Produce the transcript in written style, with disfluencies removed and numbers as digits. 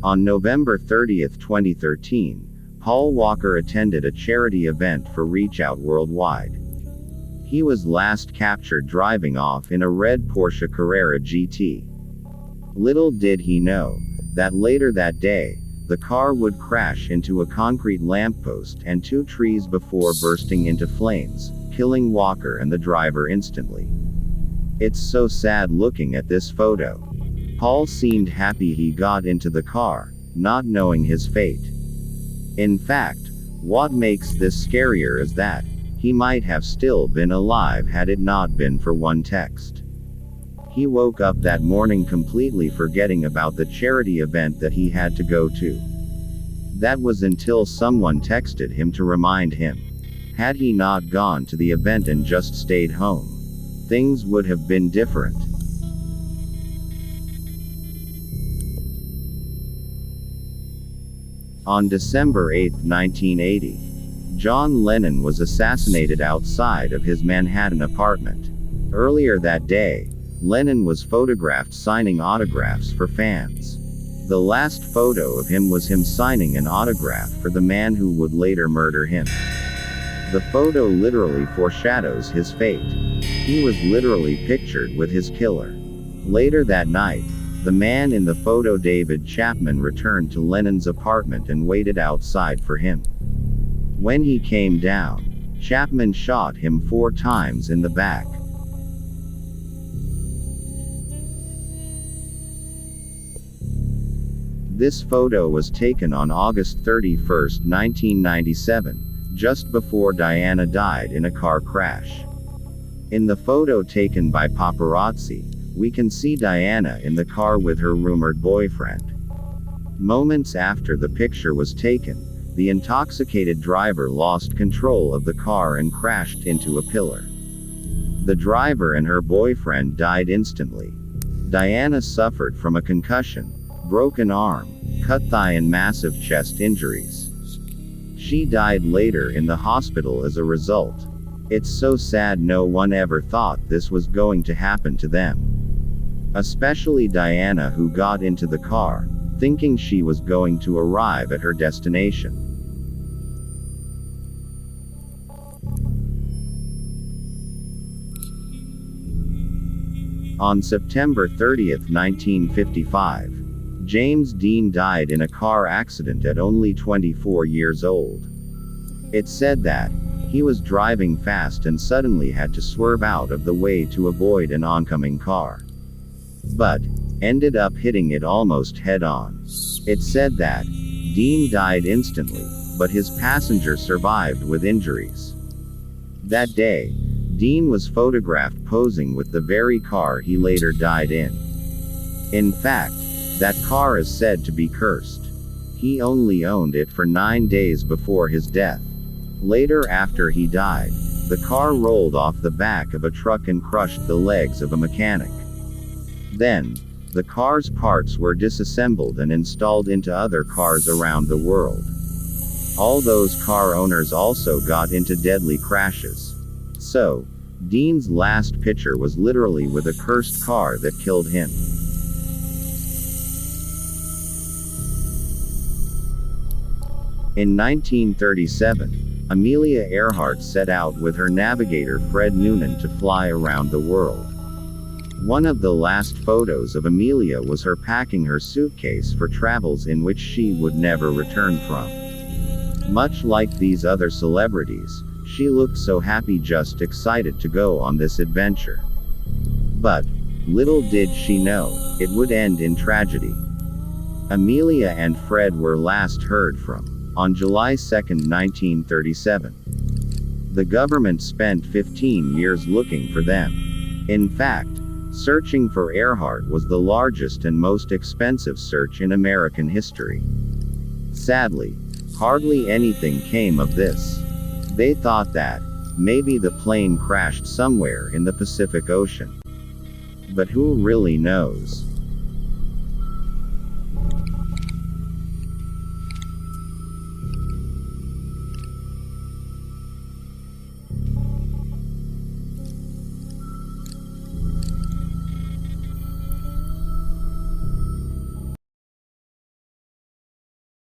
On November 30, 2013, Paul Walker attended a charity event for Reach Out Worldwide. He was last captured driving off in a red Porsche Carrera GT. Little did he know that later that day, the car would crash into a concrete lamppost and two trees before bursting into flames, killing Walker and the driver instantly. It's so sad looking at this photo. Paul seemed happy he got into the car, not knowing his fate. In fact, what makes this scarier is that he might have still been alive had it not been for one text. He woke up that morning completely forgetting about the charity event that he had to go to. That was until someone texted him to remind him. Had he not gone to the event and just stayed home, things would have been different. On December 8, 1980, John Lennon was assassinated outside of his Manhattan apartment. Earlier that day, Lennon was photographed signing autographs for fans. The last photo of him was him signing an autograph for the man who would later murder him. The photo literally foreshadows his fate. He was literally pictured with his killer. Later that night, the man in the photo, David Chapman, returned to Lennon's apartment and waited outside for him. When he came down, Chapman shot him 4 times in the back. This photo was taken on August 31, 1997, just before Diana died in a car crash. In the photo taken by paparazzi, we can see Diana in the car with her rumored boyfriend. Moments after the picture was taken, the intoxicated driver lost control of the car and crashed into a pillar. The driver and her boyfriend died instantly. Diana suffered from a concussion, broken arm, cut thigh and massive chest injuries. She died later in the hospital as a result. It's so sad no one ever thought this was going to happen to them. Especially Diana, who got into the car, thinking she was going to arrive at her destination. On September 30, 1955, James Dean died in a car accident at only 24 years old. It's said that he was driving fast and suddenly had to swerve out of the way to avoid an oncoming car, but ended up hitting it almost head-on. It's said that Dean died instantly, but his passenger survived with injuries. That day, Dean was photographed posing with the very car he later died in. In fact, that car is said to be cursed. He only owned it for 9 days before his death. Later, after he died, the car rolled off the back of a truck and crushed the legs of a mechanic. Then, the car's parts were disassembled and installed into other cars around the world. All those car owners also got into deadly crashes. So, Dean's last picture was literally with a cursed car that killed him. In 1937, Amelia Earhart set out with her navigator Fred Noonan to fly around the world. One of the last photos of Amelia was her packing her suitcase for travels in which she would never return from. Much like these other celebrities, she looked so happy, just excited to go on this adventure. But little did she know, it would end in tragedy. Amelia and Fred were last heard from on July 2, 1937. The government spent 15 years looking for them. In fact, searching for Earhart was the largest and most expensive search in American history. Sadly, hardly anything came of this. They thought that maybe the plane crashed somewhere in the Pacific Ocean. But who really knows?